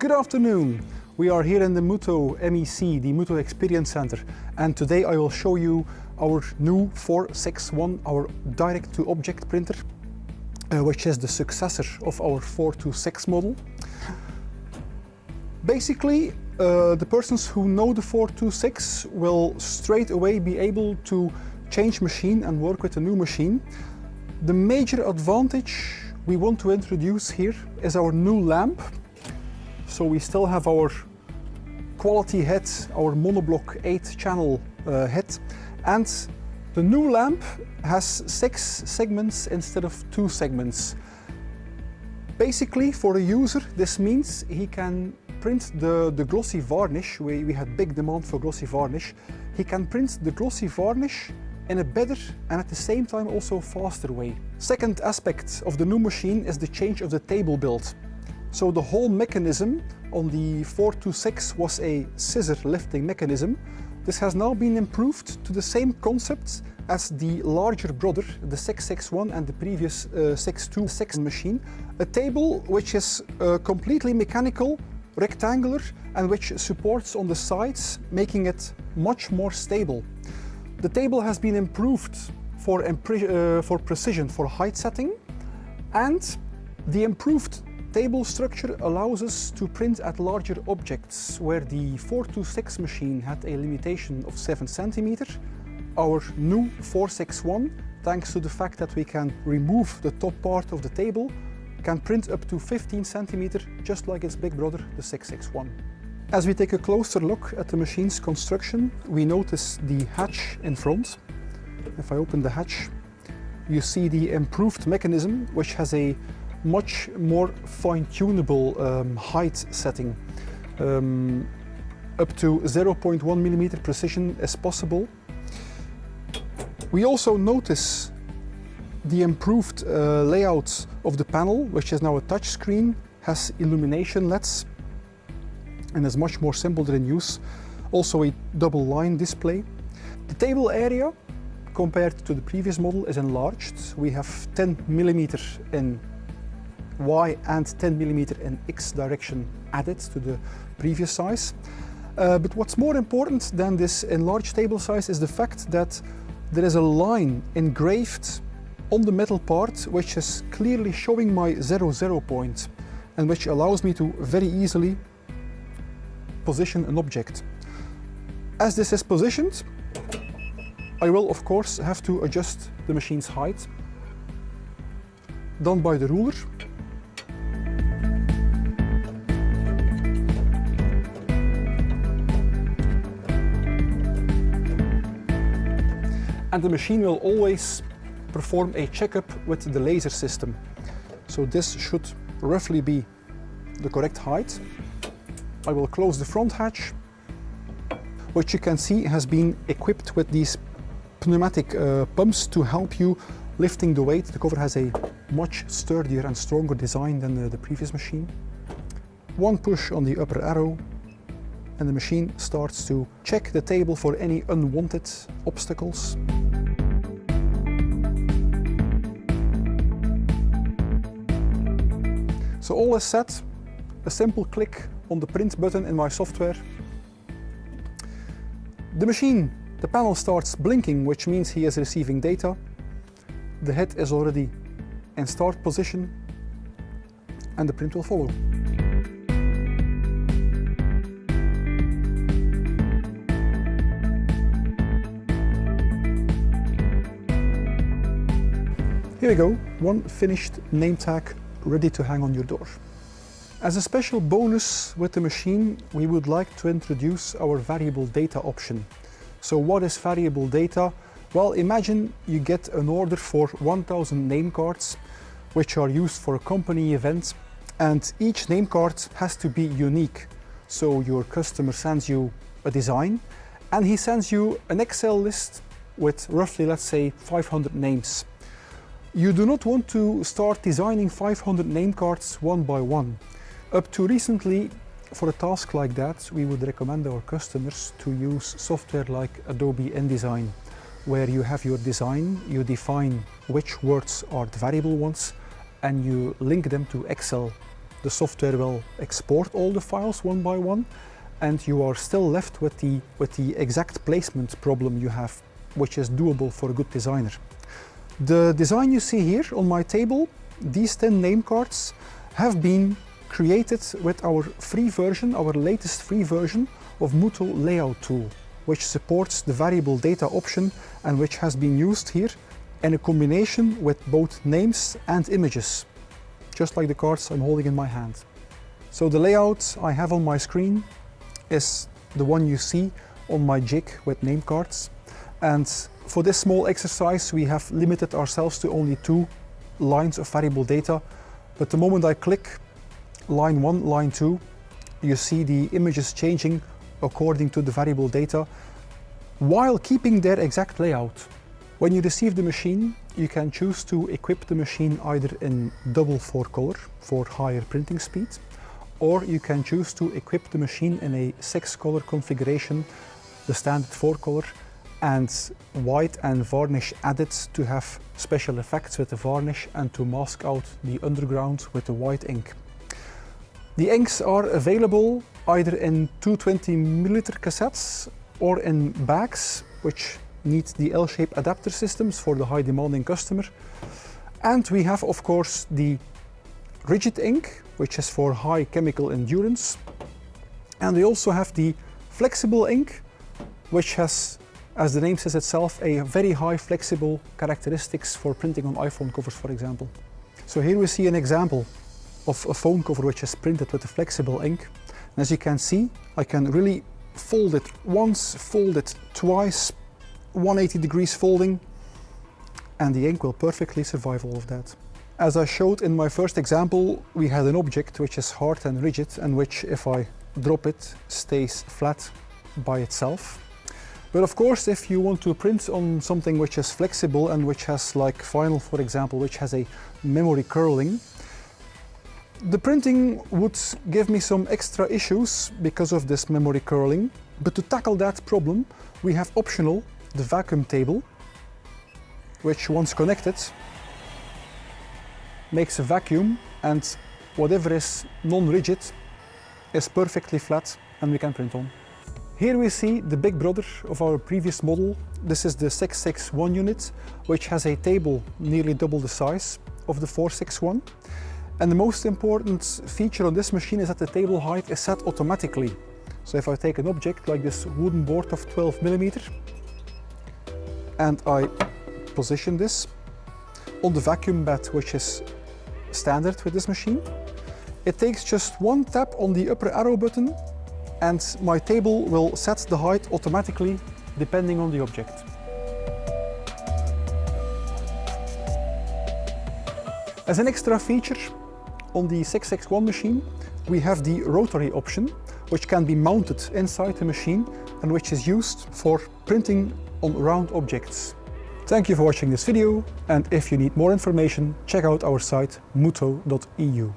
Good afternoon. We are here in the Mutoh MEC, the Mutoh Experience Center, and today I will show you our new 461, our direct-to-object printer, which is the successor of our 426 model. Basically, the persons who know the 426 will straight away be able to change machine and work with a new machine. The major advantage we want to introduce here is our new lamp. So we still have our quality head, our monoblock 8-channel head, and the new lamp has 6 segments instead of 2 segments. Basically, for a user, this means he can print the glossy varnish. We had big demand for glossy varnish. He can print the glossy varnish in a better and at the same time also faster way. Second aspect of the new machine is the change of the table build. So the whole mechanism on the 426 was a scissor lifting mechanism. This has now been improved to the same concept as the larger brother, the 661 and the previous 626 machine. A table which is completely mechanical, rectangular, and which supports on the sides, making it much more stable. The table has been improved for precision, for height setting, and the improved table structure allows us to print at larger objects, where the 426 machine had a limitation of 7 cm. Our new 461, thanks to the fact that we can remove the top part of the table, can print up to 15 cm, just like its big brother, the 661. As we take a closer look at the machine's construction, we notice the hatch in front. If I open the hatch, you see the improved mechanism, which has a much more fine-tunable height setting. Up to 0.1 mm precision is possible. We also notice the improved layout of the panel, which is now a touch screen, has illumination LEDs, and is much more simple in use. Also a double line display. The table area, compared to the previous model, is enlarged. We have 10 mm in Y and 10 mm in X direction added to the previous size. But what's more important than this enlarged table size is the fact that there is a line engraved on the metal part which is clearly showing my 0 point, and which allows me to very easily position an object. As this is positioned, I will of course have to adjust the machine's height, done by the ruler. And the machine will always perform a checkup with the laser system. So this should roughly be the correct height. I will close the front hatch, which you can see has been equipped with these pneumatic pumps to help you lifting the weight. The cover has a much sturdier and stronger design than the previous machine. One push on the upper arrow, and the machine starts to check the table for any unwanted obstacles. So all is set. A simple click on the print button in my software. The panel starts blinking, which means he is receiving data. The head is already in start position, and the print will follow. Here we go, one finished name tag ready to hang on your door. As a special bonus with the machine, we would like to introduce our variable data option. So what is variable data? Well, imagine you get an order for 1000 name cards, which are used for a company event, and each name card has to be unique. So your customer sends you a design, and he sends you an Excel list with roughly, let's say, 500 names. You do not want to start designing 500 name cards one by one. Up to recently, for a task like that, we would recommend our customers to use software like Adobe InDesign, where you have your design, you define which words are the variable ones, and you link them to Excel the software will export all the files one by one, and you are still left with the exact placement problem you have, which is doable for a good designer. The design you see here on my table, these 10 name cards, have been created with our free version, our latest free version of Mutoh Layout Tool, which supports the variable data option and which has been used here in a combination with both names and images, just like the cards I'm holding in my hand. So the layout I have on my screen is the one you see on my jig with name cards. And for this small exercise, we have limited ourselves to only 2 lines of variable data. But the moment I click line 1, line 2, you see the images changing according to the variable data while keeping their exact layout. When you receive the machine, you can choose to equip the machine either in double 4-color for higher printing speed, or you can choose to equip the machine in a 6-color configuration, the standard 4-color, and white and varnish added to have special effects with the varnish and to mask out the underground with the white ink. The inks are available either in 220mm cassettes or in bags, which need the L-shape adapter systems for the high demanding customer. And we have, of course, the rigid ink, which is for high chemical endurance. And we also have the flexible ink, which has, as the name says itself, a very high flexible characteristics for printing on iPhone covers, for example. So here we see an example of a phone cover which is printed with a flexible ink. And as you can see, I can really fold it once, fold it twice, 180 degrees folding, and the ink will perfectly survive all of that. As I showed in my first example, we had an object which is hard and rigid and which, if I drop it, stays flat by itself. But of course, if you want to print on something which is flexible and which has, like vinyl, for example, which has a memory curling, the printing would give me some extra issues because of this memory curling. But to tackle that problem, we have optional the vacuum table, which once connected makes a vacuum, and whatever is non-rigid is perfectly flat and we can print on. Here we see the big brother of our previous model. This is the 661 unit, which has a table nearly double the size of the 461. And the most important feature on this machine is that the table height is set automatically. So if I take an object like this wooden board of 12mm and I position this on the vacuum bed, which is standard with this machine, it takes just one tap on the upper arrow button and my table will set the height automatically depending on the object. As an extra feature on the 661 machine, we have the rotary option, which can be mounted inside the machine and which is used for printing on round objects. Thank you for watching this video, and if you need more information, check out our site mutoh.eu.